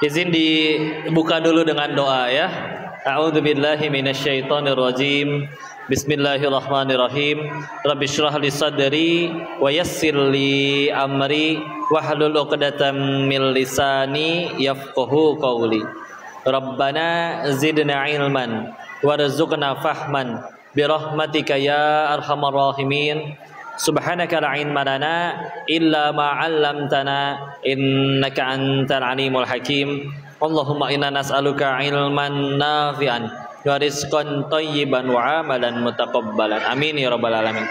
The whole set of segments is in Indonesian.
Izin dibuka dulu dengan doa ya. A'udzubillahi minasyaitonirrajim. Bismillahirrahmanirrahim. Rabbi shrah li sadri wa yassir li amri wahlul 'uqdatam min lisani yafqahu qawli. Rabbana zidna ilman warzuqna fahman birahmatika ya arhamar rahimin. Subhanaka la ilma lana illa ma 'allamtana innaka antal alimul hakim. Allahumma inna nas'aluka ilman nafi'an wa rizqan thayyiban wa amalan mutaqabbalan. Amin ya rabbal alamin.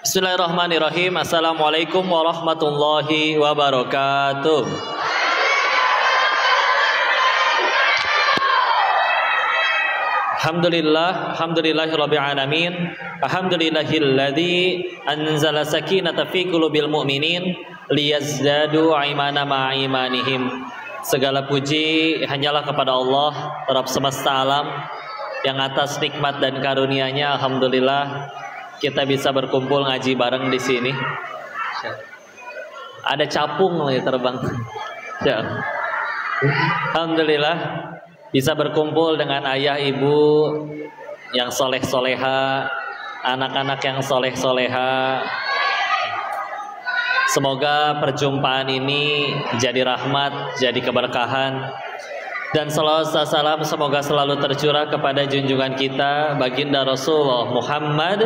Bismillahirrahmanirrahim. Assalamualaikum warahmatullahi wabarakatuh. Alhamdulillahirabbil alamin. Alhamdulillahilladzi anzala sakinata fi qulubil mu'minin liyazdadu imana ma'a imanihim. Segala puji hanyalah kepada Allah, Rabb semesta alam, yang atas nikmat dan karunia-Nya alhamdulillah kita bisa berkumpul ngaji bareng di sini. Ada capung lagi terbang. Alhamdulillah bisa berkumpul dengan ayah ibu yang soleh-soleha, anak-anak yang soleh-soleha. Semoga perjumpaan ini jadi rahmat, jadi keberkahan, dan salawat salam semoga selalu tercurah kepada junjungan kita baginda Rasulullah Muhammad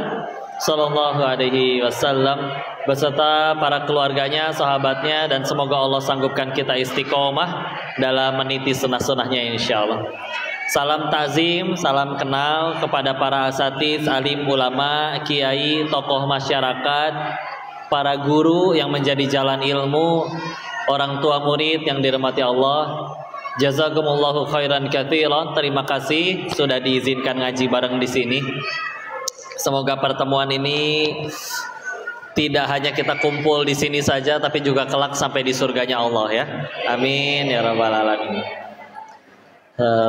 Sallallahu Alaihi Wasallam beserta para keluarganya, sahabatnya, dan semoga Allah sanggupkan kita istiqomah dalam meniti sunnah-sunnahnya insyaallah. Salam takzim, salam kenal kepada para asatiz, alim ulama, kiai, tokoh masyarakat, para guru yang menjadi jalan ilmu, orang tua murid yang dirahmati Allah. Jazakumullahu khairan katsiran. Terima kasih sudah diizinkan ngaji bareng di sini. Semoga pertemuan ini tidak hanya kita kumpul di sini saja, tapi juga kelak sampai di surganya Allah ya. Amin ya rabbal alamin.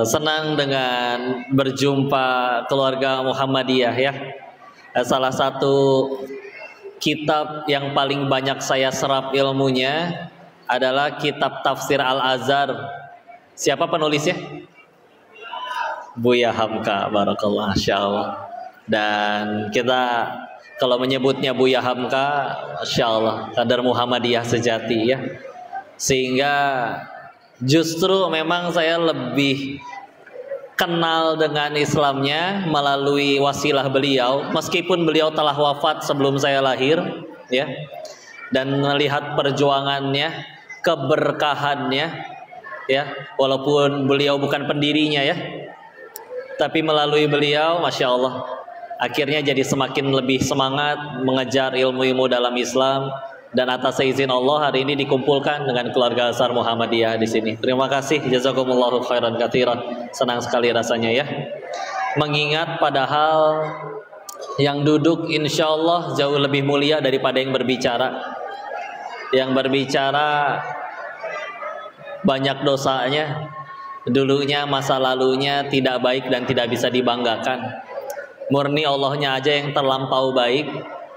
Senang dengan berjumpa keluarga Muhammadiyah ya. Salah satu kitab yang paling banyak saya serap ilmunya adalah kitab Tafsir Al-Azhar. Siapa penulisnya? Buya Hamka, barakallah, insyaallah. Dan kita kalau menyebutnya Buya Hamka, Masya Allah, kadar Muhammadiyah sejati ya. Sehingga justru memang saya lebih kenal dengan Islamnya melalui wasilah beliau, meskipun beliau telah wafat sebelum saya lahir ya. Dan melihat perjuangannya, keberkahannya ya, walaupun beliau bukan pendirinya ya, tapi melalui beliau Masya Allah akhirnya jadi semakin lebih semangat mengejar ilmu-ilmu dalam Islam. Dan atas izin Allah hari ini dikumpulkan dengan keluarga besar Muhammadiyah di sini. Terima kasih, jazakumullahu khairan katsiran. Senang sekali rasanya ya. Mengingat padahal yang duduk insya Allah jauh lebih mulia daripada yang berbicara. Yang berbicara banyak dosanya, dulunya masa lalunya tidak baik dan tidak bisa dibanggakan. Murni Allahnya aja yang terlampau baik,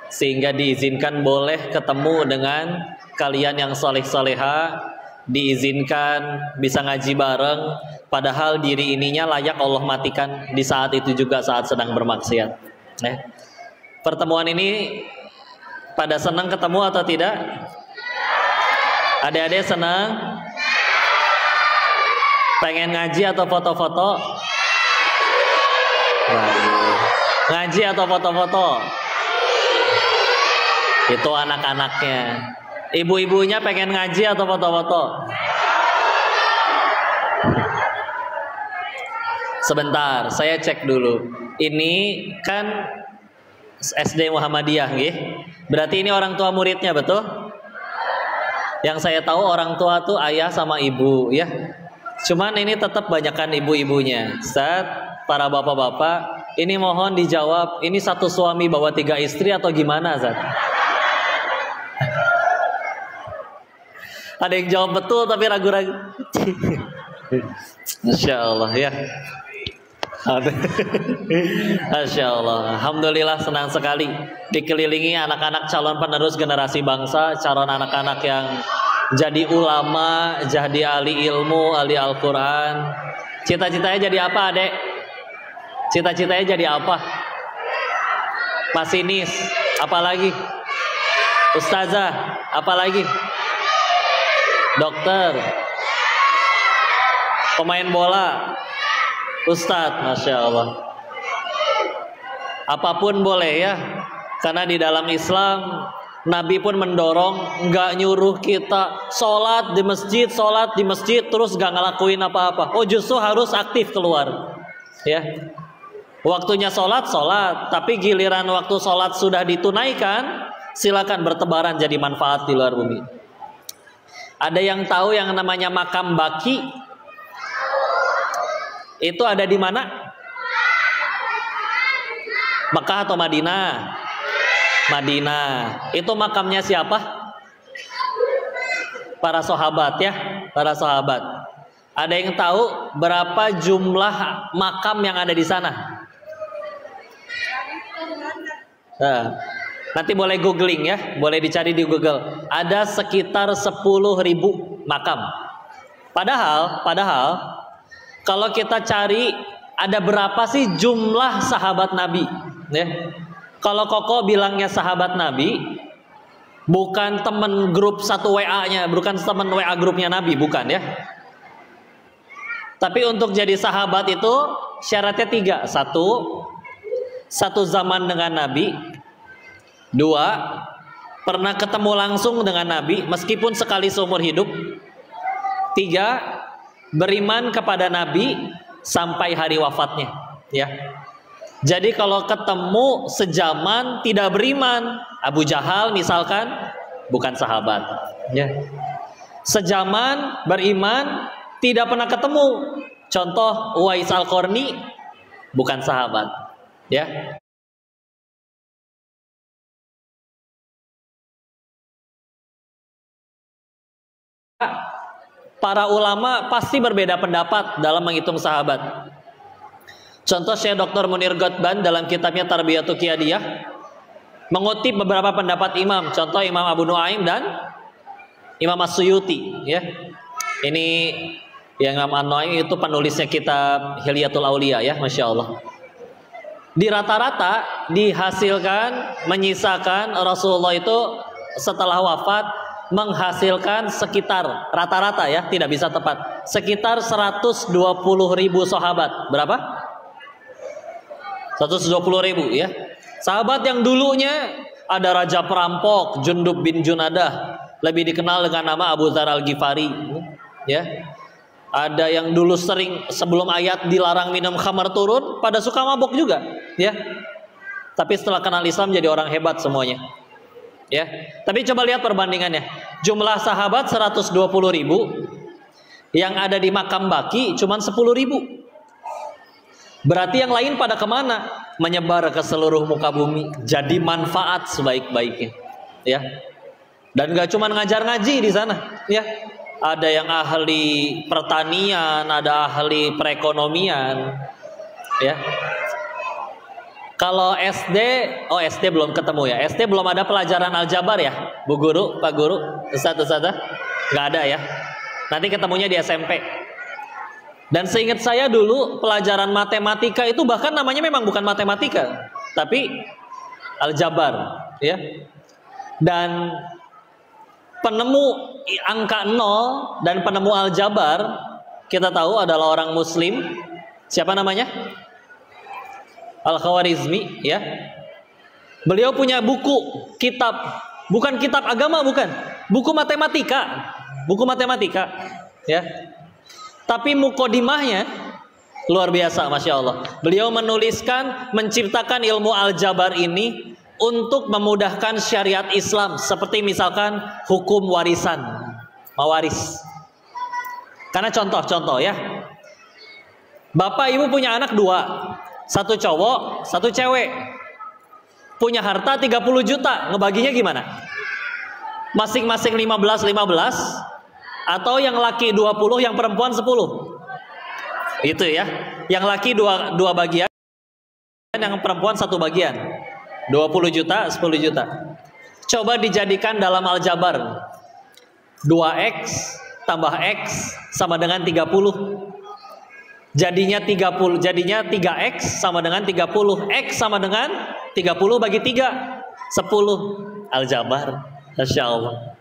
sehingga diizinkan boleh ketemu dengan kalian yang soleh-soleha, diizinkan bisa ngaji bareng, padahal diri ininya layak Allah matikan di saat itu juga, saat sedang bermaksiat. Pertemuan ini pada senang ketemu atau tidak? Adik-adik senang? Pengen ngaji atau foto-foto? Ngaji atau foto-foto? Itu anak-anaknya. Ibu-ibunya pengen ngaji atau foto-foto? Sebentar, saya cek dulu. Ini kan SD Muhammadiyah, nggih. Berarti ini orang tua muridnya, betul? Yang saya tahu orang tua tuh ayah sama ibu, ya. Cuman ini tetap banyakan ibu-ibunya. Ustaz, para bapak-bapak, ini mohon dijawab. Ini satu suami bawa 3 istri atau gimana, Ustaz? Ada yang jawab betul tapi ragu-ragu. Masya Allah ya. Masya Allah. Alhamdulillah senang sekali dikelilingi anak-anak calon penerus generasi bangsa, calon anak-anak yang jadi ulama, jadi ahli ilmu, ahli Al-Quran. Cita-citanya jadi apa, adek? Cita-citanya jadi apa? Masinis, apalagi? Ustazah, apalagi? Dokter, pemain bola, ustadz, masya Allah. Apapun boleh ya, karena di dalam Islam Nabi pun mendorong, nggak nyuruh kita sholat di masjid terus nggak ngelakuin apa-apa. Oh, justru harus aktif keluar, ya. Waktunya sholat, tapi giliran waktu sholat sudah ditunaikan, silakan bertebaran jadi manfaat di luar bumi. Ada yang tahu yang namanya makam baki? Itu ada di mana? Mekah atau Madinah? Madinah. Itu makamnya siapa? Para sahabat ya, para sahabat. Ada yang tahu berapa jumlah makam yang ada di sana? Nah, nanti boleh googling ya, boleh dicari di Google. Ada sekitar 10.000 makam. Padahal kalau kita cari ada berapa sih jumlah sahabat Nabi? Ya. Kalau Koko bilangnya sahabat Nabi, bukan temen grup satu WA-nya, bukan temen WA grupnya Nabi, bukan ya. Tapi untuk jadi sahabat itu syaratnya 3. Satu zaman dengan Nabi. 2, pernah ketemu langsung dengan Nabi meskipun sekali seumur hidup. 3, beriman kepada Nabi sampai hari wafatnya, ya. Jadi kalau ketemu sejaman tidak beriman, Abu Jahal misalkan, bukan sahabat, ya. Sejaman beriman tidak pernah ketemu, contoh Uwais Al-Qarni, bukan sahabat, ya. Para ulama pasti berbeda pendapat dalam menghitung sahabat. Contoh Syekh Dr. Munir Ghotban dalam kitabnya Tarbiyatul Qiyadiyah mengutip beberapa pendapat imam, contoh Imam Abu Nuaim dan Imam As-Suyuti, ya. Ini yang Imam An-Nuaim itu penulisnya kitab Hilyatul Auliya, ya, masya Allah. Di rata-rata dihasilkan, menyisakan Rasulullah itu setelah wafat menghasilkan sekitar rata-rata ya, tidak bisa tepat, sekitar 120.000 sahabat. Berapa? 120.000 ya. Sahabat yang dulunya ada raja perampok Jundub bin Junadah, lebih dikenal dengan nama Abu Dzar Al-Ghifari, ya. Ada yang dulu sering sebelum ayat dilarang minum khamar turun pada suka mabok juga, ya. Tapi setelah kenal Islam jadi orang hebat semuanya. Ya. Tapi coba lihat perbandingannya. Jumlah sahabat 120.000, yang ada di makam baki cuma 10.000. Berarti yang lain pada kemana? Menyebar ke seluruh muka bumi, jadi manfaat sebaik-baiknya, ya. Dan gak cuma ngajar ngaji di sana, ya. Ada yang ahli pertanian, ada ahli perekonomian, ya. Kalau SD, SD belum ketemu ya. SD belum ada pelajaran aljabar ya, Bu Guru, Pak Guru, Ustadz, nggak ada ya. Nanti ketemunya di SMP. Dan seingat saya dulu pelajaran matematika itu bahkan namanya memang bukan matematika, tapi aljabar, ya. Dan penemu angka 0 dan penemu aljabar kita tahu adalah orang Muslim. Siapa namanya? Al-Khawarizmi, ya. Beliau punya buku, kitab, bukan kitab agama, bukan, buku matematika, ya. Tapi mukodimahnya luar biasa, masya Allah. Beliau menuliskan, menciptakan ilmu aljabar ini untuk memudahkan syariat Islam, seperti misalkan hukum warisan, mawaris. Karena contoh ya, bapak ibu punya anak 2, 1 cowok, 1 cewek, punya harta 30 juta, ngebaginya gimana? Masing-masing 15 atau yang laki 20, yang perempuan 10. Itu ya. Yang laki 2 bagian, yang perempuan 1 bagian. 20 juta, 10 juta. Coba dijadikan dalam aljabar. 2x tambah x sama dengan 30. Jadinya 30, jadinya 3x sama dengan 30. X sama dengan 30 bagi 3, 10. Aljabar. Masya Allah.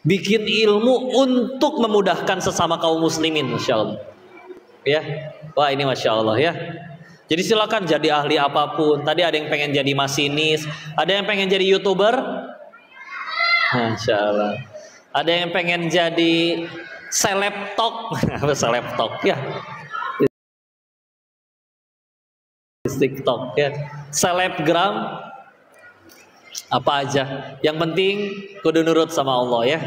Bikin ilmu untuk memudahkan sesama kaum muslimin. Masya Allah. Ya, wah ini Masya Allah ya. Jadi silakan jadi ahli apapun. Tadi ada yang pengen jadi masinis, ada yang pengen jadi YouTuber. Masya Allah. Ada yang pengen jadi selebtok. Selebtok ya. TikTok ya. Selebgram. Apa aja. Yang penting kudu nurut sama Allah ya.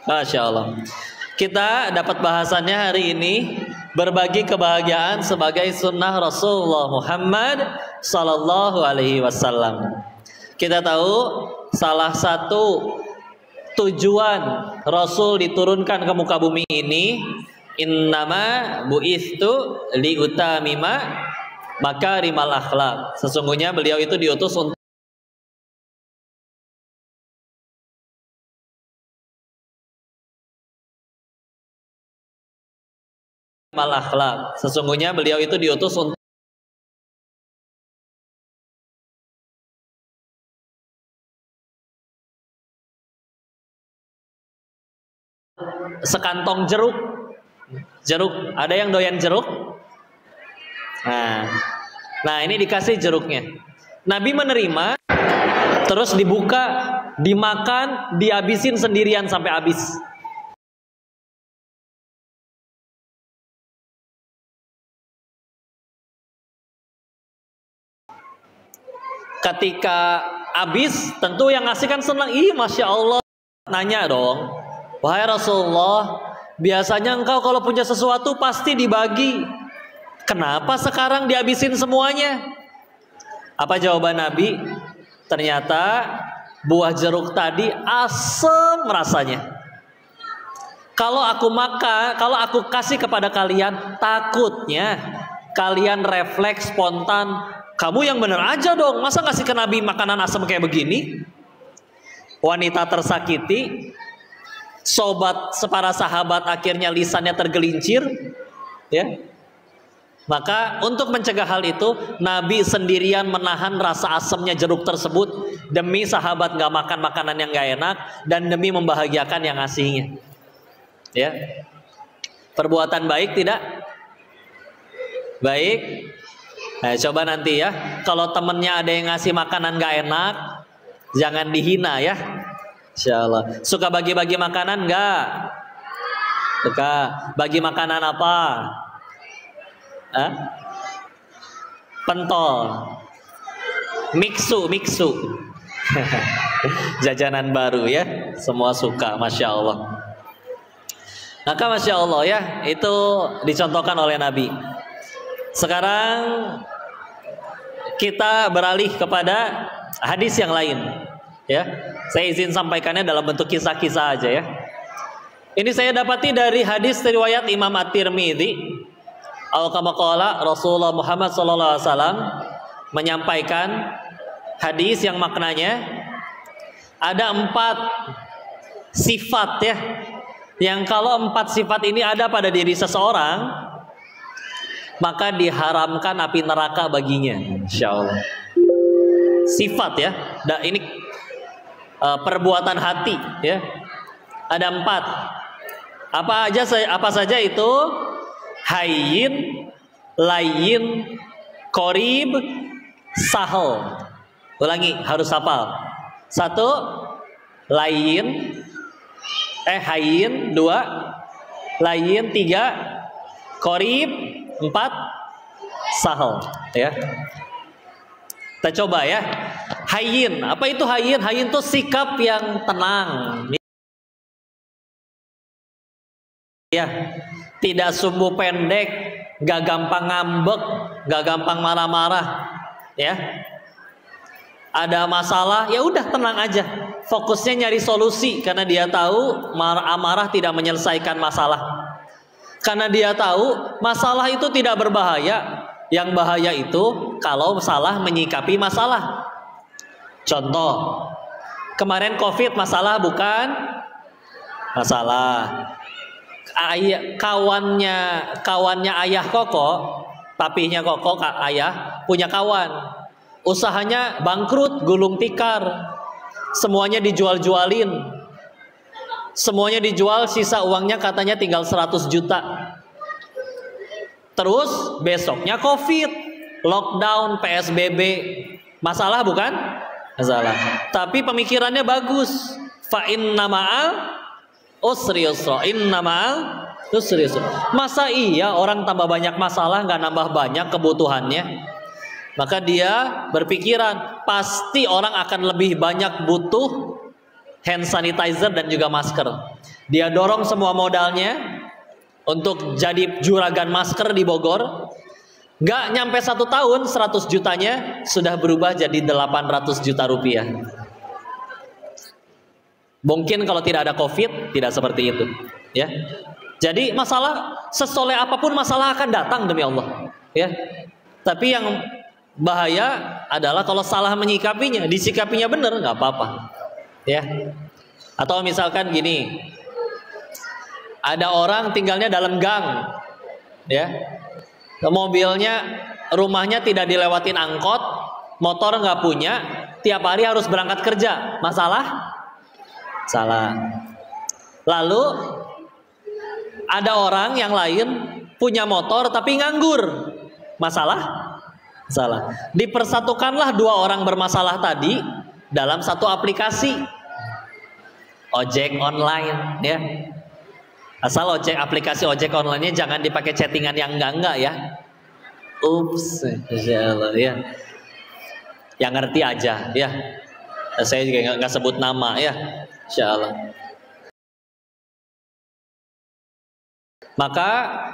Masya Allah. Kita dapat bahasannya hari ini, berbagi kebahagiaan sebagai sunnah Rasulullah Muhammad Sallallahu Alaihi Wasallam. Kita tahu salah satu tujuan Rasul diturunkan ke muka bumi ini, innama bu'istu liutamima makarimal akhlak. Sesungguhnya beliau itu diutus untuk akhlak. Sesungguhnya beliau itu diutus untuk sekantong jeruk. Jeruk, ada yang doyan jeruk? Nah, ini dikasih jeruknya. Nabi menerima, terus dibuka, dimakan, dihabisin sendirian sampai habis. Ketika habis, tentu yang ngasih kan senang. Ih, Masya Allah. Nanya dong, wahai Rasulullah, biasanya engkau kalau punya sesuatu pasti dibagi. Kenapa sekarang dihabisin semuanya? Apa jawaban Nabi? Ternyata buah jeruk tadi asam rasanya. Kalau aku makan, kalau aku kasih kepada kalian, takutnya kalian refleks spontan, kamu yang bener aja dong, masa ngasih ke Nabi makanan asam kayak begini? Wanita tersakiti, para sahabat akhirnya lisannya tergelincir, ya. Maka untuk mencegah hal itu, Nabi sendirian menahan rasa asamnya jeruk tersebut demi sahabat nggak makan makanan yang nggak enak dan demi membahagiakan yang ngasihnya. Ya, perbuatan baik tidak? Baik. Nah, coba nanti ya, kalau temennya ada yang ngasih makanan gak enak, jangan dihina ya. Insyaallah. Suka bagi-bagi makanan gak? Suka. Bagi makanan apa? Pentol. Miksu. Jajanan baru ya. Semua suka, Masya Allah. Maka Masya Allah ya, itu dicontohkan oleh Nabi. Sekarang kita beralih kepada hadis yang lain, ya. Saya izin sampaikannya dalam bentuk kisah-kisah aja ya. Ini saya dapati dari hadis riwayat Imam At-Tirmidzi. Kama qala Rasulullah Muhammad SAW menyampaikan hadis yang maknanya ada 4 sifat ya. Yang kalau 4 sifat ini ada pada diri seseorang, maka diharamkan api neraka baginya, insya Allah. Sifat ya, ini perbuatan hati ya. Ada 4. Apa saja itu? Hayyin, layyin, qorib, sahal. Ulangi, harus hafal. 1, layyin, hayyin. 2, layyin. 3, qorib. 4, sahal ya. Kita coba ya. Hayyin, apa itu hayyin? Hayyin itu sikap yang tenang ya, tidak sumbu pendek, gak gampang ngambek, gak gampang marah-marah ya. Ada masalah, ya udah tenang aja, fokusnya nyari solusi, karena dia tahu amarah tidak menyelesaikan masalah. Karena dia tahu masalah itu tidak berbahaya. Yang bahaya itu kalau salah menyikapi masalah. Contoh, kemarin COVID masalah bukan? masalah. Kawannya ayah Koko, papinya Koko, ayah punya kawan, usahanya bangkrut, gulung tikar, semuanya dijual-jualin, semuanya dijual, sisa uangnya katanya tinggal 100 juta. Terus besoknya COVID, lockdown, PSBB. Masalah bukan? Masalah. Tapi pemikirannya bagus. Fa inna ma'al usri yusra. Inna ma'al usri yusra. Masa iya orang tambah banyak masalah nggak nambah banyak kebutuhannya? Maka dia berpikiran pasti orang akan lebih banyak butuh hand sanitizer dan juga masker. Dia dorong semua modalnya untuk jadi juragan masker di Bogor. Gak nyampe 1 tahun 100 jutanya sudah berubah jadi 800 juta rupiah. Mungkin kalau tidak ada COVID tidak seperti itu, ya. Jadi masalah sesoleh apapun masalah akan datang demi Allah, ya. Tapi yang bahaya adalah kalau salah menyikapinya, disikapinya benar nggak apa-apa, ya. Atau misalkan gini, ada orang tinggalnya dalam gang, ya. Mobilnya, rumahnya tidak dilewatin angkot, motor nggak punya, tiap hari harus berangkat kerja. Masalah? Salah. Lalu ada orang yang lain punya motor tapi nganggur. Masalah? Salah. Dipersatukanlah 2 orang bermasalah tadi dalam satu aplikasi ojek online, ya. Asal aplikasi ojek online-nya jangan dipakai chattingan yang enggak ya. Ups, insyaallah, ya. Yang ngerti aja, ya. Saya juga nggak sebut nama, ya. Insyaallah. Maka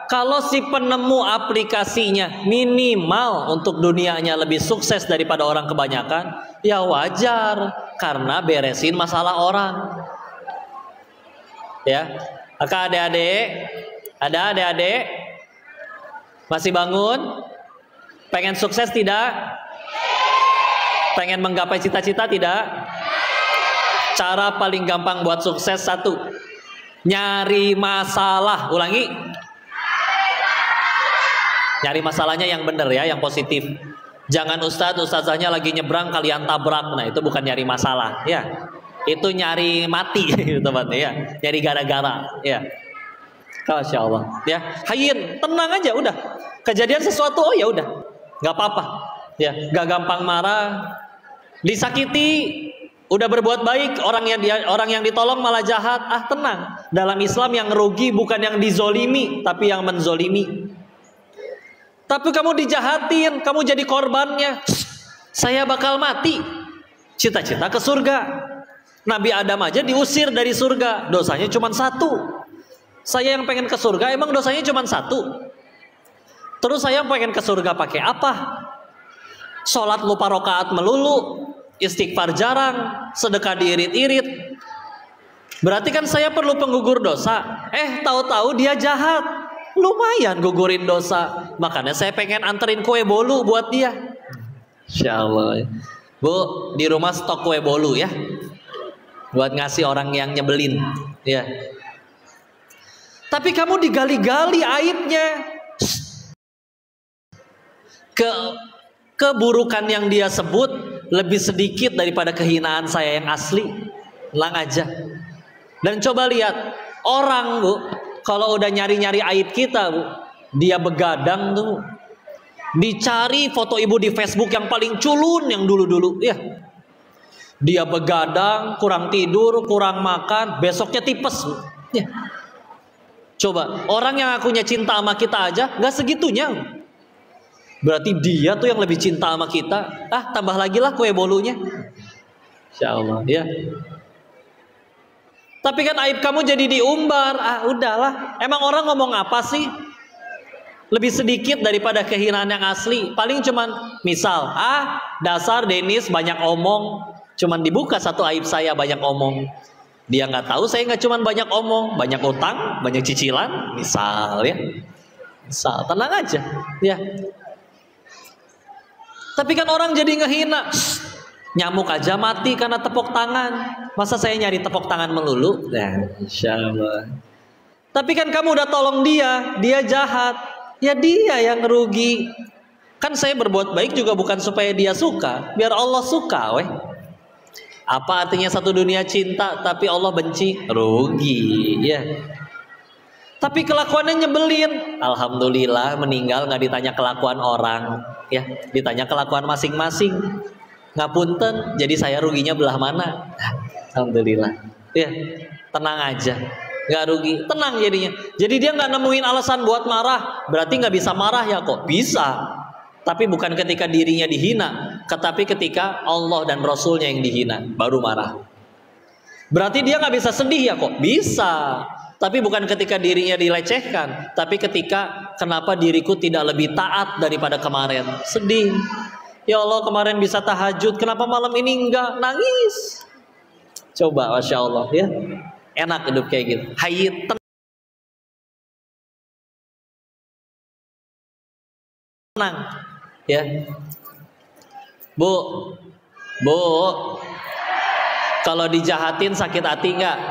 kalau si penemu aplikasinya minimal untuk dunianya lebih sukses daripada orang kebanyakan, ya wajar karena beresin masalah orang. Ya. Maka adik-adik masih bangun? Pengen sukses tidak? Pengen menggapai cita-cita tidak? Cara paling gampang buat sukses 1, nyari masalah. Ulangi. Nyari masalahnya yang benar ya, yang positif. Jangan ustazahnya lagi nyebrang kalian tabrak. Nah, itu bukan nyari masalah, ya. Itu nyari mati, teman-teman, ya. Nyari gara-gara, ya. Masya Allah, ya. Hayyin, tenang aja, udah. Kejadian sesuatu, oh ya udah, nggak apa-apa, ya. Gak gampang marah, disakiti, udah berbuat baik, orang yang ditolong malah jahat. Ah, tenang. Dalam Islam yang rugi bukan yang dizolimi, tapi yang menzolimi. Tapi kamu dijahatin, kamu jadi korbannya. Saya bakal mati. Cita-cita ke surga. Nabi Adam aja diusir dari surga, dosanya cuma 1. Saya yang pengen ke surga, emang dosanya cuma 1. Terus saya pengen ke surga pakai apa? Sholat lupa rakaat melulu, istighfar jarang, sedekah diirit-irit. Berarti kan saya perlu penggugur dosa. Tahu-tahu dia jahat, lumayan gugurin dosa. Makanya saya pengen anterin kue bolu buat dia. Insya Allah. Bu, di rumah stok kue bolu ya, buat ngasih orang yang nyebelin, ya. Tapi kamu digali-gali aibnya. Keburukan yang dia sebut lebih sedikit daripada kehinaan saya yang asli. Lang aja. Dan coba lihat orang, Bu, kalau udah nyari-nyari aib kita, Bu, dia begadang tuh. Dicari foto ibu di Facebook yang paling culun yang dulu-dulu, ya. Dia begadang, kurang tidur, kurang makan, besoknya tipes. Ya. Coba, orang yang akunya cinta sama kita aja gak segitunya. Berarti dia tuh yang lebih cinta sama kita. Tambah lagi lah kue bolunya. Insya Allah, ya. Tapi kan aib kamu jadi diumbar. Udahlah. Emang orang ngomong apa sih? Lebih sedikit daripada kehinaan yang asli. Paling cuman misal, dasar Denis banyak omong. Cuman dibuka satu aib saya, banyak omong. Dia nggak tahu saya nggak cuman banyak omong, banyak utang, banyak cicilan, misal, ya. Misal, tenang aja, ya. Tapi kan orang jadi ngehina. Nyamuk aja mati karena tepuk tangan. Masa saya nyari tepuk tangan melulu? Nah, insya Allah. Tapi kan kamu udah tolong dia, dia jahat. Ya dia yang rugi. Kan saya berbuat baik juga bukan supaya dia suka, biar Allah suka, weh. Apa artinya satu dunia cinta tapi Allah benci? Rugi, ya. Tapi kelakuannya nyebelin. Alhamdulillah meninggal nggak ditanya kelakuan orang, ya. Ditanya kelakuan masing-masing. Ngapunten, jadi saya ruginya belah mana? Alhamdulillah, ya, tenang aja, nggak rugi, tenang jadinya. Jadi dia nggak nemuin alasan buat marah, berarti nggak bisa marah ya kok? Bisa, tapi bukan ketika dirinya dihina, tetapi ketika Allah dan Rasulnya yang dihina, baru marah. Berarti dia nggak bisa sedih ya kok? Bisa, tapi bukan ketika dirinya dilecehkan, tapi ketika kenapa diriku tidak lebih taat daripada kemarin, sedih. Ya Allah, kemarin bisa tahajud, kenapa malam ini enggak? Nangis. Coba, Masya Allah, ya. Enak hidup kayak gitu. Hayy, tenang, ya. Bu, kalau dijahatin sakit hati enggak?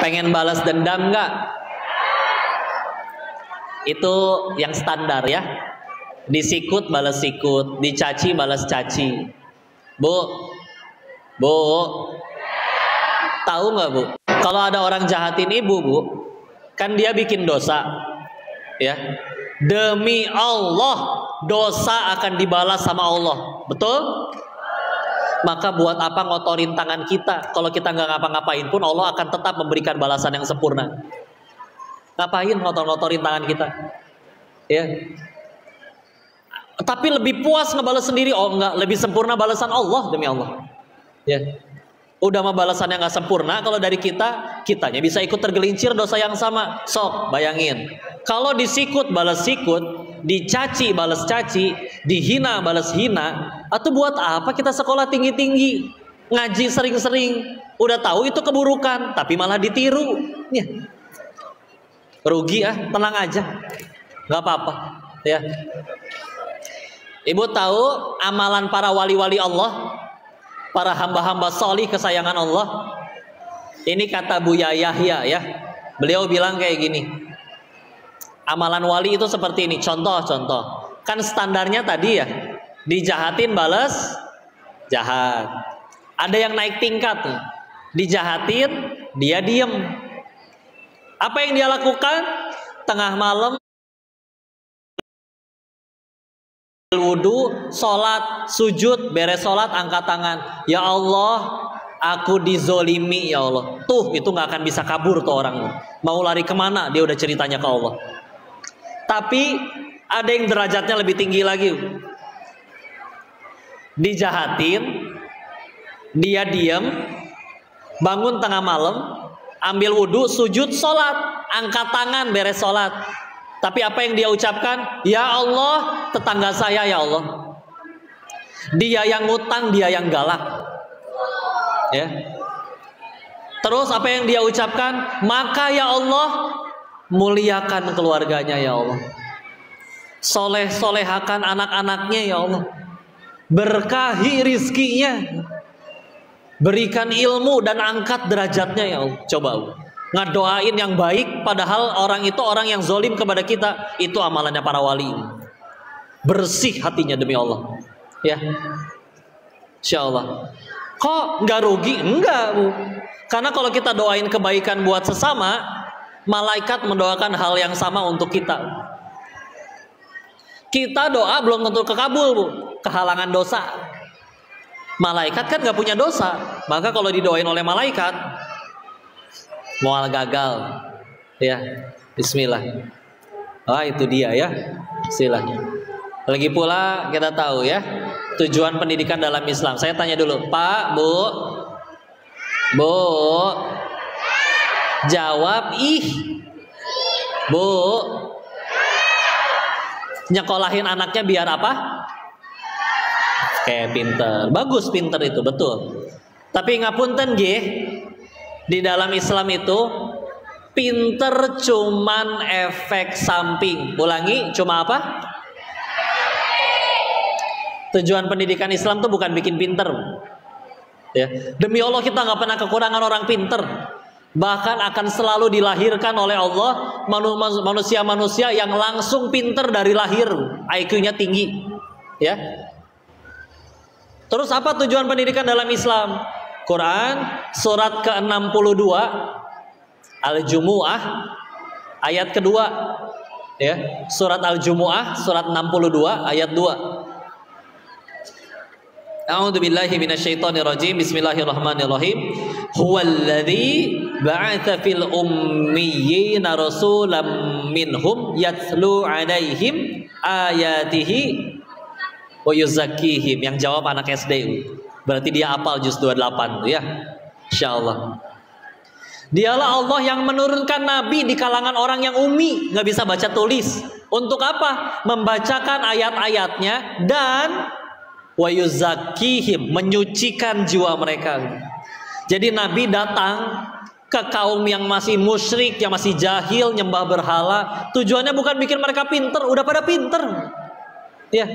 Pengen balas dendam enggak? Itu yang standar ya. Disikut balas sikut, dicaci balas caci. Bu, tahu nggak bu? Kalau ada orang jahatin ibu, bu, kan dia bikin dosa, ya. Demi Allah, dosa akan dibalas sama Allah, betul? Maka buat apa ngotorin tangan kita? Kalau kita nggak ngapa-ngapain pun Allah akan tetap memberikan balasan yang sempurna. Ngapain ngotor-ngotorin tangan kita? Ya. Tapi lebih puas ngebalas sendiri. Oh enggak, lebih sempurna balasan Allah, demi Allah. Ya. Udah mah balasannya nggak sempurna, kalau dari kitanya bisa ikut tergelincir dosa yang sama. Sok, bayangin. Kalau disikut balas sikut, dicaci balas caci, dihina balas hina, atau buat apa kita sekolah tinggi-tinggi, ngaji sering-sering, udah tahu itu keburukan, tapi malah ditiru. Ya. Rugi ah, tenang aja, nggak apa-apa. Ya. Ibu tahu amalan para wali-wali Allah, para hamba-hamba solih kesayangan Allah. Ini kata Buya Yahya ya. Beliau bilang kayak gini. Amalan wali itu seperti ini. Contoh. Kan standarnya tadi ya, dijahatin balas jahat. Ada yang naik tingkat nih. Dijahatin, dia diem. Apa yang dia lakukan? Tengah malam wudu, sholat, sujud, beres sholat, angkat tangan. Ya Allah, aku dizolimi ya Allah. Tuh, itu nggak akan bisa kabur tuh orang. Mau lari kemana? Dia udah ceritanya ke Allah. Tapi ada yang derajatnya lebih tinggi lagi. Dijahatin, dia diam, bangun tengah malam, ambil wudu, sujud, sholat, angkat tangan, beres sholat. Tapi apa yang dia ucapkan? Ya Allah, tetangga saya ya Allah. Dia yang ngutang, dia yang galak. Ya. Terus apa yang dia ucapkan? Maka ya Allah, muliakan keluarganya ya Allah. Soleh-solehakan anak-anaknya ya Allah. Berkahi rizkinya. Berikan ilmu dan angkat derajatnya ya Allah. Coba ngedoain yang baik, padahal orang itu orang yang zolim kepada kita. Itu amalannya para wali. Bersih hatinya demi Allah. Ya, Insya Allah. Kok nggak rugi? Enggak bu. Karena kalau kita doain kebaikan buat sesama, malaikat mendoakan hal yang sama untuk kita. Kita doa belum tentu kekabul bu. Kehalangan dosa. Malaikat kan nggak punya dosa. Maka kalau didoain oleh malaikat, mual gagal, ya. Bismillah. Itu dia ya. Bismillah. Lagi pula kita tahu ya tujuan pendidikan dalam Islam. Saya tanya dulu, Pak, Bu, jawab ih. Bu, nyekolahin anaknya biar apa? Kayak pinter, bagus pinter itu betul. Tapi ngapunten nggih. Di dalam Islam itu pinter cuman efek samping. Ulangi, cuma apa? Tujuan pendidikan Islam tuh bukan bikin pinter. Ya, demi Allah kita nggak pernah kekurangan orang pinter. Bahkan akan selalu dilahirkan oleh Allah manusia-manusia yang langsung pinter dari lahir, IQ-nya tinggi. Ya. Terus apa tujuan pendidikan dalam Islam? Quran surat ke-62 Al-Jumu'ah ayat kedua. Ya, surat Al-Jumu'ah surat 62 ayat 2. A'udzubillahi minasyaitonirrajim. Bismillahirrahmanirrahim. Huwallazi ba'atsa fil ummiyina rasulam minhum yatlu 'alaihim ayatihi wa yuzakkihim. Yang jawab anak SD. Berarti dia hafal juz 28 ya. Insyaallah. Dialah Allah yang menurunkan nabi di kalangan orang yang ummi, nggak bisa baca tulis. Untuk apa? Membacakan ayat-ayatnya dan wa yuzakkihim, menyucikan jiwa mereka. Jadi Nabi datang ke kaum yang masih musyrik, yang masih jahil, nyembah berhala. Tujuannya bukan bikin mereka pinter, udah pada pinter. Ya.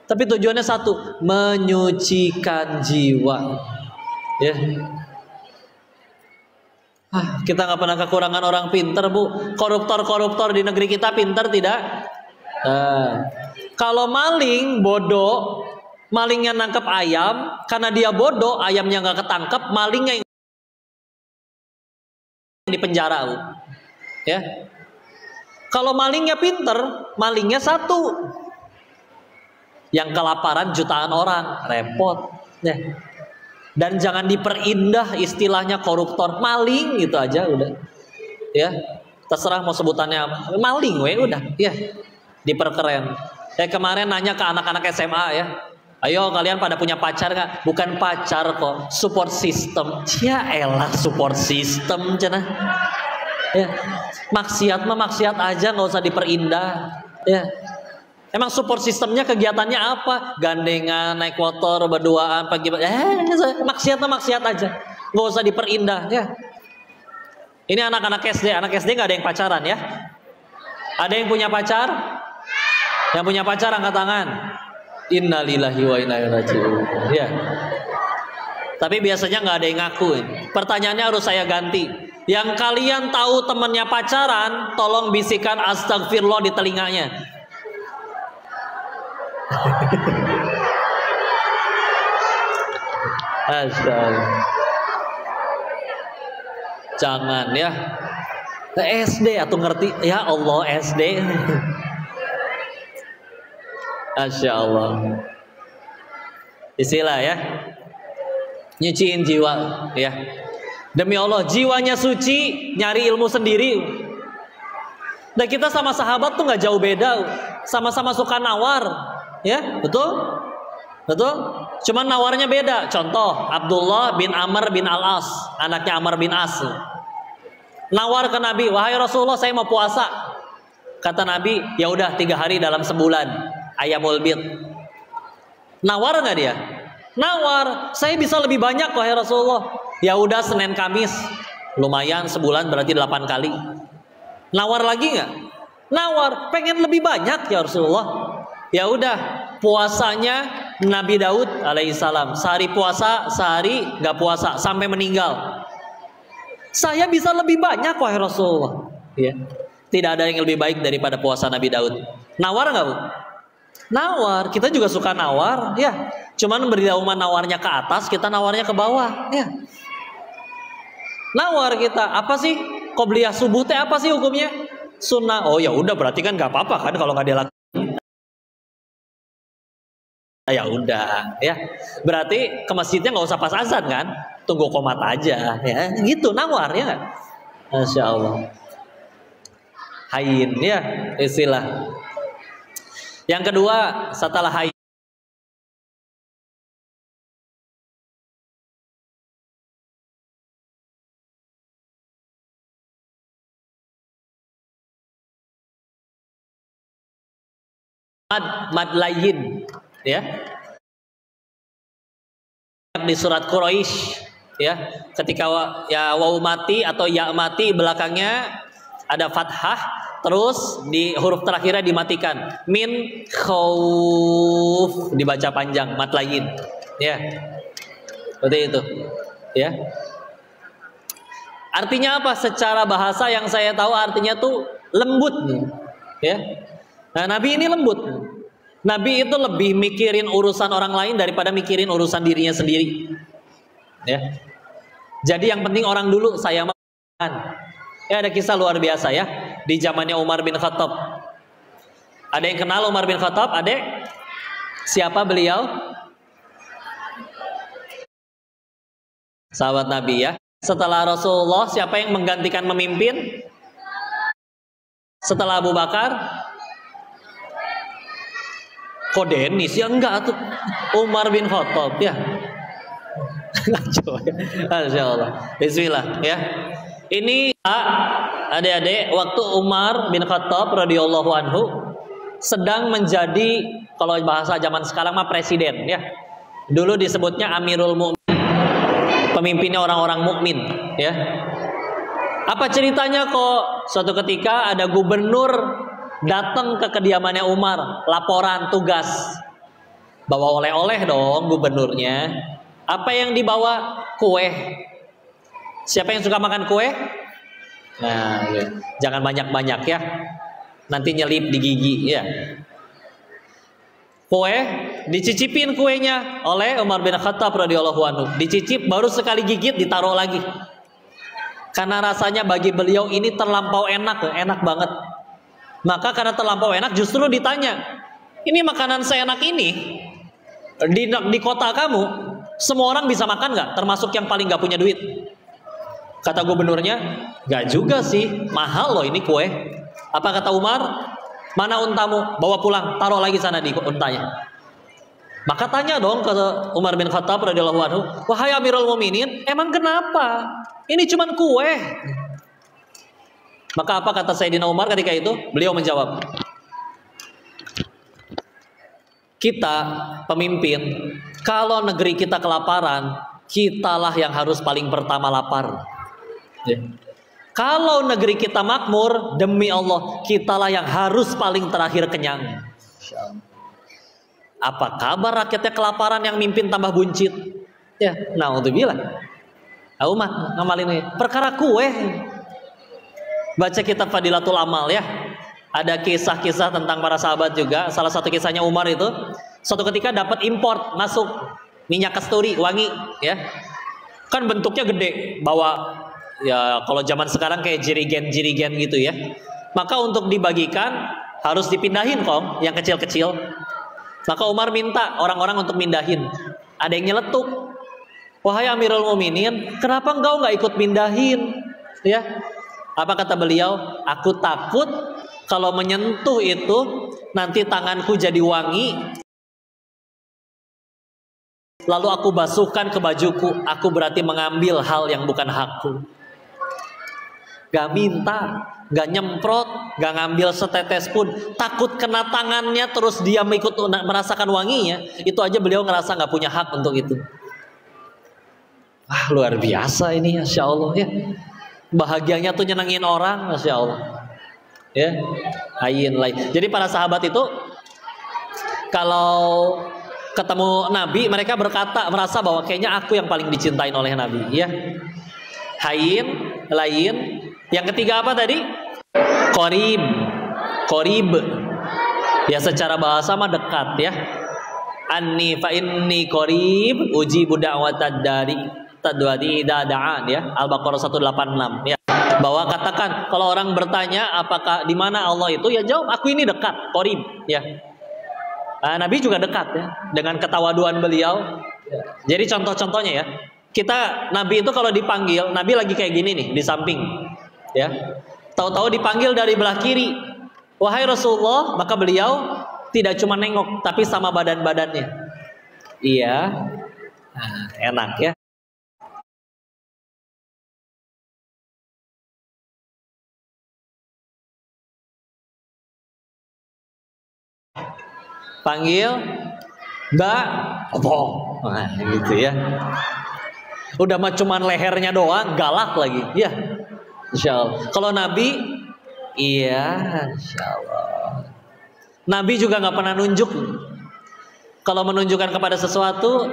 Tapi tujuannya satu, menyucikan jiwa. Ya. Kita nggak pernah kekurangan orang pinter, Bu. Koruptor-koruptor di negeri kita pinter tidak? Kalau maling bodoh, malingnya nangkep ayam, karena dia bodoh, ayamnya nggak ketangkep, malingnya yang di penjara, Bu. Ya. Kalau malingnya pinter, malingnya satu, yang kelaparan jutaan orang, repot. Ya. Dan jangan diperindah istilahnya koruptor, maling gitu aja udah. Ya, terserah mau sebutannya apa. Maling, udah. Ya, diperkeren. Kemarin nanya ke anak-anak SMA ya. Ayo kalian pada punya pacar nggak? Bukan pacar kok, support system. Ya elah support system cenah. Ya, maksiat mah maksiat aja, nggak usah diperindah. Ya, emang support sistemnya kegiatannya apa? Gandengan, naik motor, berduaan, pagi. Maksiat mah maksiat aja, nggak usah diperindah. Ya, ini anak-anak SD, anak SD nggak ada yang pacaran ya? Ada yang punya pacar? Yang punya pacar angkat tangan. Innalillahi wa inna ilaihi raji'un. Ya. Tapi biasanya nggak ada yang ngaku. Pertanyaannya harus saya ganti. Yang kalian tahu temannya pacaran, tolong bisikan astagfirullah di telinganya. Astagfirullah. Jangan ya. SD atau ngerti? Ya Allah SD. Masya Allah. Istilah ya, nyuciin jiwa ya. Demi Allah, jiwanya suci, nyari ilmu sendiri. Dan kita sama sahabat tuh nggak jauh beda, sama-sama suka nawar, ya betul, betul. Cuman nawarnya beda. Contoh, Abdullah bin Amr bin Al-As, anaknya Amr bin As, nawar ke Nabi, wahai Rasulullah, saya mau puasa. Kata Nabi, ya udah 3 hari dalam sebulan. Ayamul bid. Nawar nggak dia? Nawar. Saya bisa lebih banyak wahai Rasulullah. Ya udah Senin Kamis. Lumayan sebulan berarti 8 kali. Nawar lagi nggak? Nawar. Pengen lebih banyak ya Rasulullah. Ya udah puasanya Nabi Daud alaihissalam. Sehari puasa, sehari nggak puasa sampai meninggal. Saya bisa lebih banyak wahai Rasulullah. Ya. Tidak ada yang lebih baik daripada puasa Nabi Daud. Nawar nggak, Bu? Nawar, kita juga suka nawar, ya. Cuman berdauman nawarnya ke atas, kita nawarnya ke bawah, ya. Nawar kita, apa sih? Qobliyah subuh teh apa sih hukumnya? Sunnah. Oh ya udah, berarti kan nggak apa-apa kan kalau nggak dilakukan. Ya udah, ya. Berarti ke masjidnya nggak usah pas azan kan? Tunggu qomat aja, ya. Gitu nawar ya. Masya Allah. Hayin ya istilah. Yang kedua setelah haid, mad layin ya, di surat Quraisy ya, ketika ya waw mati atau ya mati belakangnya ada fathah, terus di huruf terakhirnya dimatikan. Min khauf dibaca panjang, mat lain. Ya. Seperti itu. Ya. Artinya apa? Secara bahasa yang saya tahu artinya tuh lembut. Ya. Nah, Nabi ini lembut. Nabi itu lebih mikirin urusan orang lain daripada mikirin urusan dirinya sendiri. Ya. Jadi yang penting orang dulu saya makan. Ya, ada kisah luar biasa ya di zamannya Umar bin Khattab. Ada yang kenal Umar bin Khattab? Adek? Siapa beliau? Sahabat Nabi ya. Setelah Rasulullah siapa yang menggantikan memimpin? Setelah Abu Bakar? Kok Denis? Ya enggak tuh. Umar bin Khattab ya. Masya Allah. Bismillah ya. Ini adik-adik waktu Umar bin Khattab radhiyallahu anhu sedang menjadi, kalau bahasa zaman sekarang mah presiden ya. Dulu disebutnya Amirul Mukminin, pemimpinnya orang-orang mukmin ya. Apa ceritanya kok suatu ketika ada gubernur datang ke kediamannya Umar, laporan tugas. Bawa oleh-oleh dong gubernurnya. Apa yang dibawa? Kue. Siapa yang suka makan kue? Nah, ya. Jangan banyak-banyak ya. Nanti nyelip di gigi ya. Kue, dicicipin kuenya oleh Umar bin Khattab radhiyallahu anhu. Dicicip, baru sekali gigit ditaruh lagi. Karena rasanya bagi beliau ini terlampau enak, enak banget. Maka karena terlampau enak justru ditanya, ini makanan seenak ini di kota kamu semua orang bisa makan nggak? Termasuk yang paling nggak punya duit. Kata gubernurnya, gak juga sih, mahal loh ini kue. Apa kata Umar? Mana untamu? Bawa pulang, taruh lagi sana di untanya. Maka tanya dong ke Umar bin Khattab radhiyallahu anhu, wahai Amirul Mukminin, emang kenapa? Ini cuman kue. Maka apa kata Sayyidina Umar ketika itu? Beliau menjawab, kita pemimpin, kalau negeri kita kelaparan, kitalah yang harus paling pertama lapar. Ya. Kalau negeri kita makmur, demi Allah, kitalah yang harus paling terakhir kenyang. Apa kabar rakyatnya kelaparan yang mimpin tambah buncit? Ya, naudzubillah. Umar ngamalin ini perkara kue. Baca kitab Fadilatul Amal ya. Ada kisah-kisah tentang para sahabat juga. Salah satu kisahnya Umar itu, suatu ketika dapat import masuk minyak kasturi wangi ya. Kan bentuknya gede, bawa ya kalau zaman sekarang kayak jirigen gitu ya. Maka untuk dibagikan harus dipindahin kok yang kecil-kecil. Maka Umar minta orang-orang untuk mindahin. Ada yang nyeletuk, wahai Amirul Mukminin, kenapa engkau nggak ikut mindahin? Ya, apa kata beliau? Aku takut kalau menyentuh itu nanti tanganku jadi wangi, lalu aku basuhkan ke bajuku, aku berarti mengambil hal yang bukan hakku. Gak minta, gak nyemprot, gak ngambil setetes pun, takut kena tangannya terus dia ikut merasakan wanginya. Itu aja beliau ngerasa gak punya hak untuk itu. Wah, luar biasa ini, Masya Allah ya. Bahagianya tuh nyenengin orang, Masya Allah ya. Ayin lain. Jadi para sahabat itu kalau ketemu Nabi, mereka berkata, merasa bahwa kayaknya aku yang paling dicintain oleh Nabi ya. Hayin lain. Yang ketiga apa tadi? Qorib. Qorib. Ya secara bahasa mah dekat ya. Anni fa inni qorib ujibu da'watad dari tadwadi da'an ya. Al-Baqarah 186 ya. Bahwa katakan kalau orang bertanya apakah di mana Allah itu, ya jawab aku ini dekat, qorib ya. Nabi juga dekat ya dengan ketawaduan beliau. Jadi contoh-contohnya ya. Kita Nabi itu kalau dipanggil, Nabi lagi kayak gini nih di samping. Ya, tahu-tahu dipanggil dari belah kiri, wahai Rasulullah, maka beliau tidak cuma nengok, tapi sama badan-badannya. Iya, enak ya. Panggil, Mbak, apa? Nah, gitu ya. Udah mah cuman lehernya doang, galak lagi. Ya. Insya Allah. Kalau Nabi Iya, insya Allah. Nabi juga nggak pernah nunjuk. Kalau menunjukkan kepada sesuatu,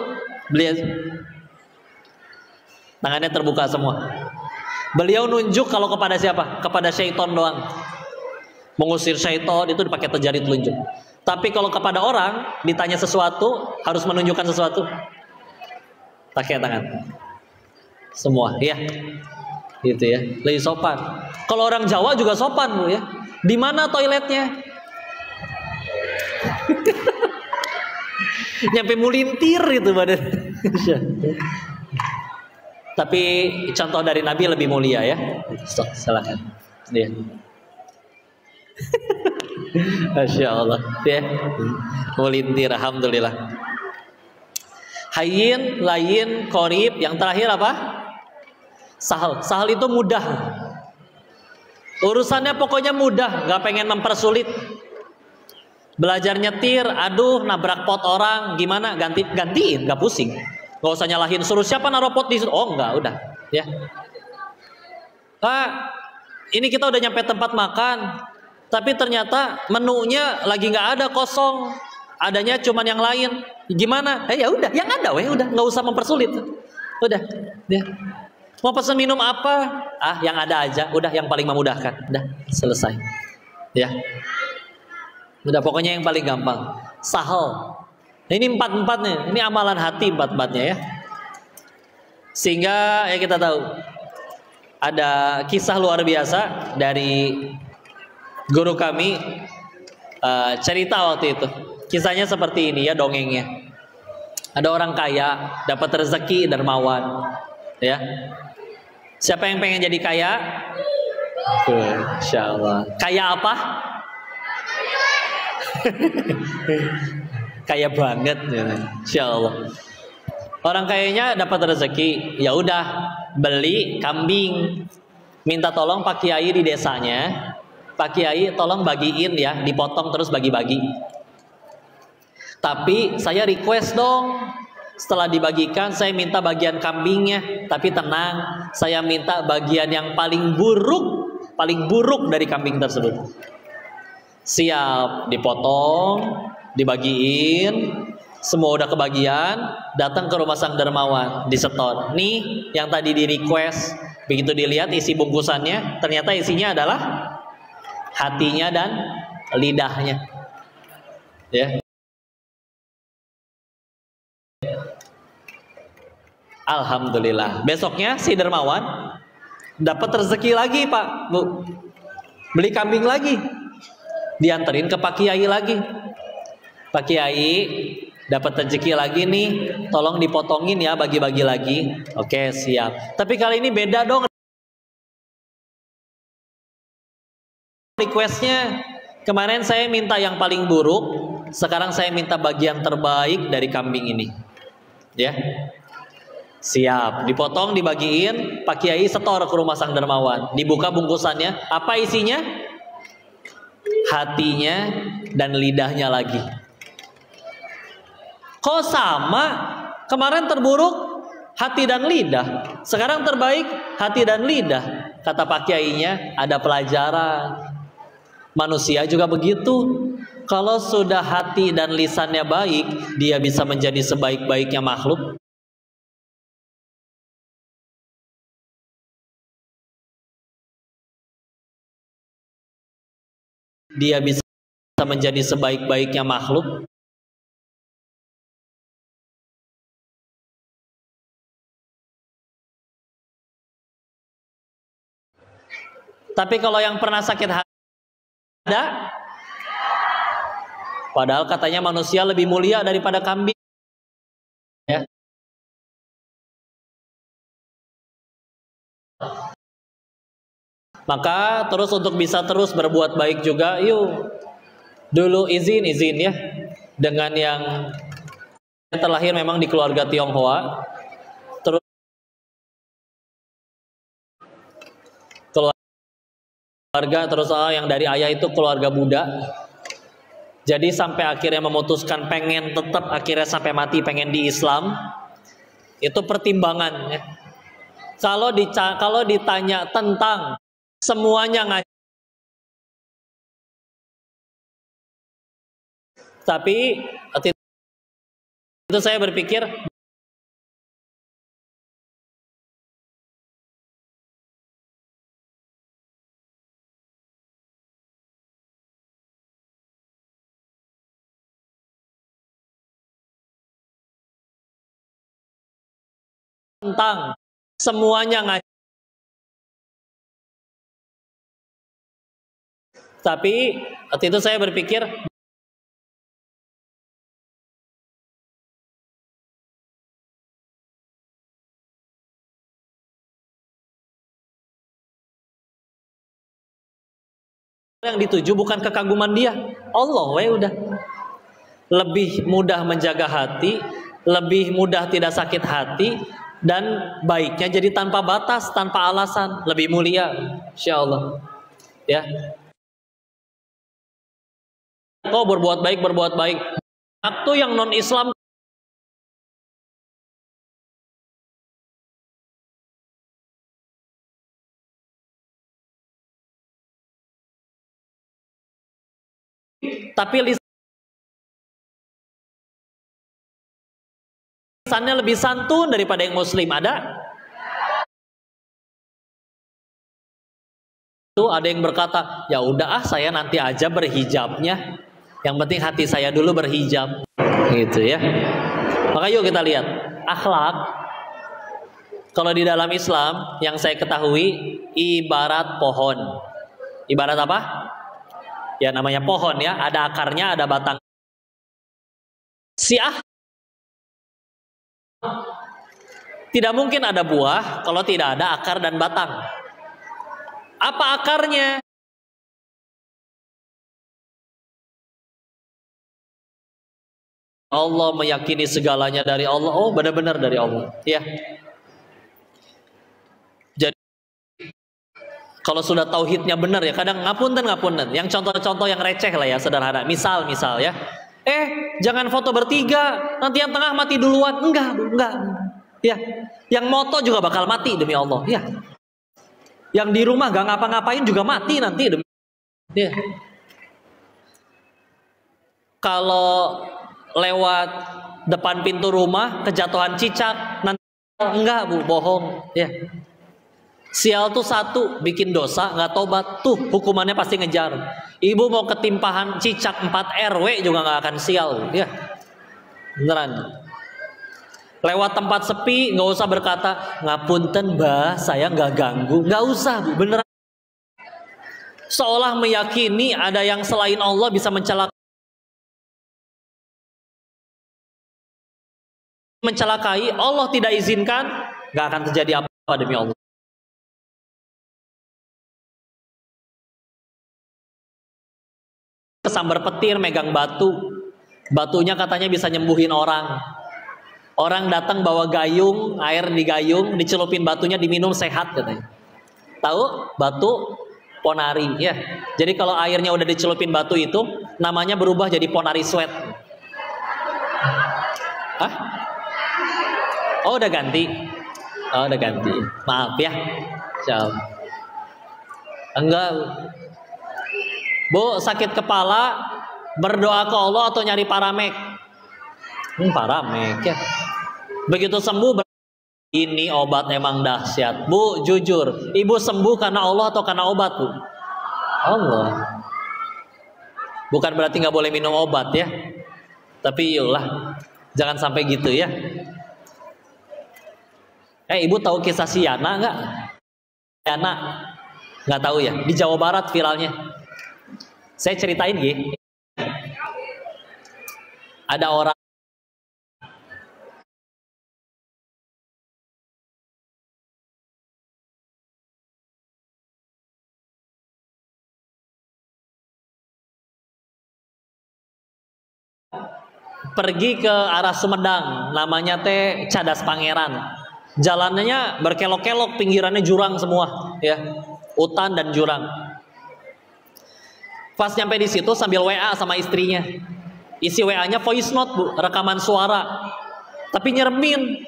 beliau tangannya terbuka semua. Beliau nunjuk kalau kepada siapa? Kepada syaitan doang. Mengusir syaitan itu dipakai jari telunjuk. Tapi kalau kepada orang ditanya sesuatu, harus menunjukkan sesuatu, pakai tangan. Semua, ya. Gitu ya. Lebih sopan. Kalau orang Jawa juga sopan, Bu ya. Di mana toiletnya? Nyampe mulintir itu badan. Tapi contoh dari Nabi lebih mulia ya. Silakan. Dia. Masya Allah ya. Mulintir, alhamdulillah. Hayyin, layin, qorib. Yang terakhir apa? Sahal. Sahal itu mudah. Urusannya pokoknya mudah, nggak pengen mempersulit. Belajar nyetir, aduh nabrak pot orang, gimana? Gantiin, nggak pusing. Nggak usah nyalahin, suruh siapa naruh pot di situ. Oh enggak, udah ya. Ini kita udah nyampe tempat makan, tapi ternyata menunya lagi nggak ada, kosong. Adanya cuman yang lain. Gimana? Ya udah, yang ada udah, nggak usah mempersulit. Udah, ya. Mau pesen minum apa? Yang ada aja. Udah, yang paling memudahkan. Udah, selesai. Ya. Udah, pokoknya yang paling gampang. Sahal. Ini empat-empatnya. Ini amalan hati empat-empatnya ya. Sehingga ya kita tahu ada kisah luar biasa dari guru kami, cerita waktu itu. Kisahnya seperti ini ya, dongengnya. Ada orang kaya dapat rezeki dermawan, ya. Siapa yang pengen jadi kaya? Insya Allah. Kaya apa? Kaya banget, ya. Insya Allah. Orang kayanya dapat rezeki, ya udah beli kambing, minta tolong Pak Kiai di desanya. Pak Kiai tolong bagiin ya, dipotong terus bagi-bagi. Tapi saya request dong, setelah dibagikan saya minta bagian kambingnya. Tapi tenang, saya minta bagian yang paling buruk dari kambing tersebut. Siap, dipotong, dibagiin, semua udah kebagian, datang ke rumah sang dermawan, disetor. Nih yang tadi di request. Begitu dilihat isi bungkusannya, ternyata isinya adalah hatinya dan lidahnya. Ya. Alhamdulillah. Besoknya si dermawan dapat rezeki lagi, Pak, Bu. Beli kambing lagi. Dianterin ke Pak Kiai lagi. Pak Kiai dapat rezeki lagi nih, tolong dipotongin ya, bagi-bagi lagi. Oke, siap. Tapi kali ini beda dong requestnya. Kemarin saya minta yang paling buruk, sekarang saya minta bagian terbaik dari kambing ini. Ya. Siap, dipotong, dibagiin, Pak Kiai setor ke rumah sang dermawan. Dibuka bungkusannya, apa isinya? Hatinya dan lidahnya lagi. Kok sama? Kemarin terburuk hati dan lidah, sekarang terbaik hati dan lidah. Kata Pak Kiainya, ada pelajaran. Manusia juga begitu. Kalau sudah hati dan lisannya baik, dia bisa menjadi sebaik-baiknya makhluk. Dia bisa menjadi sebaik-baiknya makhluk. Tapi kalau yang pernah sakit hati ada, padahal katanya manusia lebih mulia daripada kambing. Ya. Maka terus untuk bisa terus berbuat baik juga, yuk dulu izin ya, dengan yang terlahir memang di keluarga Tionghoa, terus keluarga terus yang dari ayah itu keluarga Buddha. Jadi sampai akhirnya memutuskan pengen tetap akhirnya sampai mati pengen di Islam. Itu pertimbangan ya. Kalau ditanya tentang semuanya ngaji, Tapi itu saya berpikir tentang semuanya ngaji. Tapi waktu itu saya berpikir yang dituju bukan kekaguman dia, Allah udah. Lebih mudah menjaga hati, lebih mudah tidak sakit hati, dan baiknya jadi tanpa batas, tanpa alasan, lebih mulia, insyaallah. Ya. Kau berbuat baik. Waktu yang non Islam tapi lisannya lebih santun daripada yang muslim, ada? Tuh ada yang berkata, ya udah saya nanti aja berhijabnya. Yang penting hati saya dulu berhijab. Gitu ya. Maka yuk kita lihat akhlak. Kalau di dalam Islam yang saya ketahui ibarat pohon. Ibarat apa? Ya namanya pohon ya, ada akarnya, ada batang. Tidak mungkin ada buah kalau tidak ada akar dan batang. Apa akarnya? Allah, meyakini segalanya dari Allah. Oh, benar-benar dari Allah. Ya. Jadi kalau sudah tauhidnya benar ya, kadang ngapunten. Yang contoh-contoh yang receh lah ya, sederhana. Misal ya. Jangan foto bertiga, nanti yang tengah mati duluan. Enggak. Ya. Yang moto juga bakal mati demi Allah. Ya. Yang di rumah gak ngapa-ngapain juga mati nanti demi. Ya. Kalau lewat depan pintu rumah kejatuhan cicak, nanti enggak Bu, bohong. Ya. Sial tuh satu, bikin dosa nggak tobat, tuh hukumannya pasti ngejar. Ibu mau ketimpahan cicak 4 RW juga nggak akan sial. Ya. Beneran. Lewat tempat sepi nggak usah berkata ngapunten Mbah, saya nggak ganggu. Nggak usah Bu, beneran. Seolah meyakini ada yang selain Allah bisa mencelakai, Allah tidak izinkan, nggak akan terjadi apa demi Allah. Kesambar petir, megang batunya katanya bisa nyembuhin orang. Orang datang bawa gayung, air di gayung, dicelupin batunya, diminum sehat katanya. Tahu batu ponari ya. Jadi kalau airnya udah dicelupin batu itu, namanya berubah jadi ponari sweat. Hah? Oh udah ganti. Maaf ya. Ciao. Enggak. Bu, sakit kepala, berdoa ke Allah atau nyari paramek? Paramek ya. Begitu sembuh, ini obat emang dahsyat. Bu, jujur, ibu sembuh karena Allah atau karena obat Bu? Allah. Bukan berarti nggak boleh minum obat ya. Tapi iyalah, jangan sampai gitu ya. Ibu tahu kisah si Yana nggak? Yana nggak tahu ya? Di Jawa Barat viralnya. Saya ceritain gini. Ada orang pergi ke arah Sumedang, namanya teh Cadas Pangeran. Jalannya berkelok-kelok, pinggirannya jurang semua, ya, hutan dan jurang. Pas nyampe di situ sambil WA sama istrinya. Isi WA-nya voice note Bu, rekaman suara. Tapi nyeremin.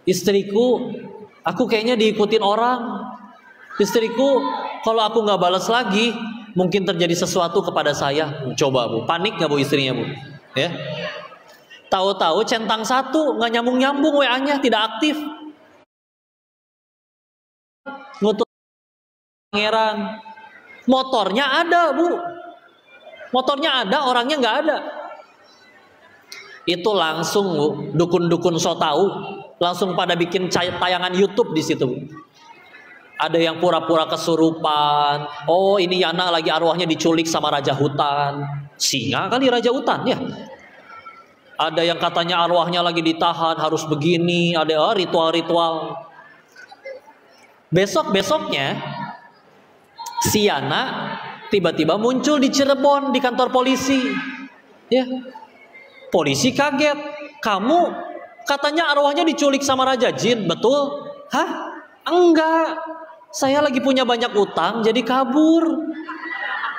Istriku, aku kayaknya diikutin orang. Istriku, kalau aku nggak balas lagi, mungkin terjadi sesuatu kepada saya. Coba Bu, panik nggak Bu istrinya Bu? Ya, tahu-tahu centang satu nggak nyambung WA-nya, tidak aktif. Ngutus pangeran, motornya ada Bu, motornya ada, orangnya nggak ada. Itu langsung Bu, dukun-dukun so tahu langsung pada bikin tayangan YouTube di situ Bu. Ada yang pura-pura kesurupan. Oh, ini Yana lagi arwahnya diculik sama raja hutan. Singa kali raja hutan ya. Ada yang katanya arwahnya lagi ditahan, harus begini. Ada ritual-ritual. Besok-besoknya si Yana tiba-tiba muncul di Cirebon di kantor polisi. Ya, polisi kaget. Kamu katanya arwahnya diculik sama raja jin, betul? Hah? Enggak. Saya lagi punya banyak utang, jadi kabur.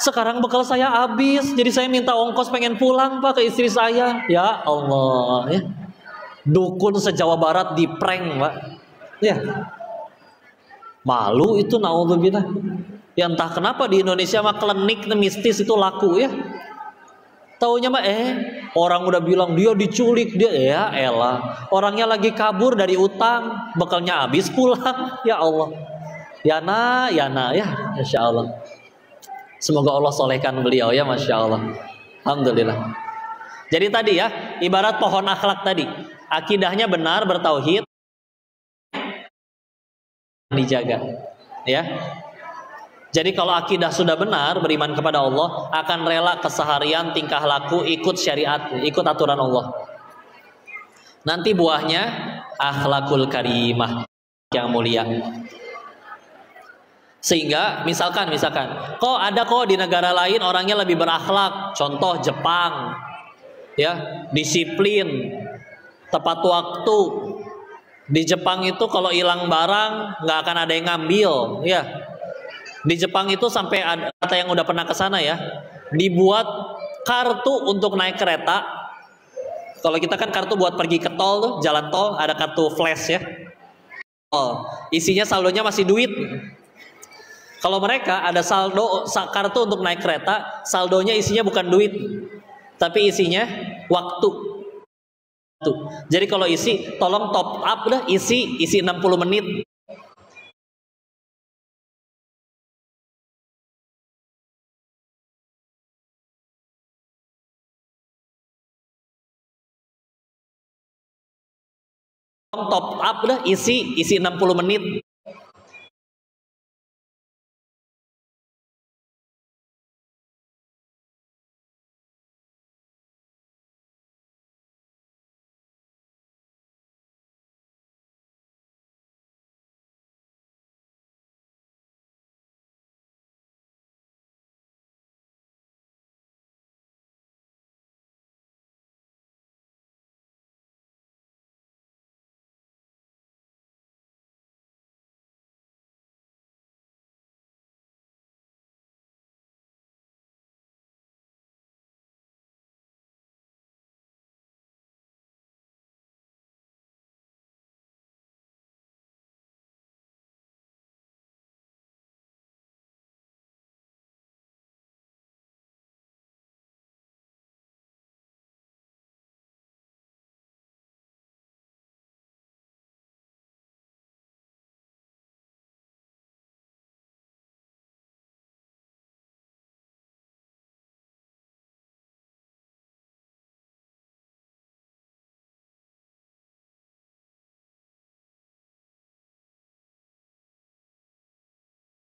Sekarang bekal saya habis, jadi saya minta ongkos pengen pulang Pak ke istri saya. Ya Allah, ya. Dukun se-Jawa Barat di prank Pak. Ya. Malu itu, naudzubillah. Ya entah kenapa di Indonesia mah klinik mistis itu laku ya. Taunya mah orang udah bilang dia diculik, dia ya elah. Orangnya lagi kabur dari utang, bekalnya habis pulang. Ya Allah. Yana ya, Masya Allah. Semoga Allah solehkan beliau ya, Masya Allah. Alhamdulillah. Jadi tadi ya, ibarat pohon akhlak tadi, akidahnya benar, bertauhid, dijaga. Ya. Jadi kalau akidah sudah benar, beriman kepada Allah, akan rela keseharian tingkah laku ikut syariat, ikut aturan Allah. Nanti buahnya akhlakul karimah yang mulia. Sehingga misalkan kok ada di negara lain orangnya lebih berakhlak, contoh Jepang ya, disiplin, tepat waktu. Di Jepang itu kalau hilang barang nggak akan ada yang ngambil ya. Di Jepang itu sampai ada kata yang udah pernah ke sana ya, dibuat kartu untuk naik kereta. Kalau kita kan kartu buat pergi ke tol tuh, jalan tol ada kartu flash ya. Isinya saldonya masih duit. Kalau mereka ada kartu untuk naik kereta, saldonya isinya bukan duit, tapi isinya waktu. Jadi kalau isi, tolong top up dah, isi 60 menit. Tolong top up dah, isi 60 menit.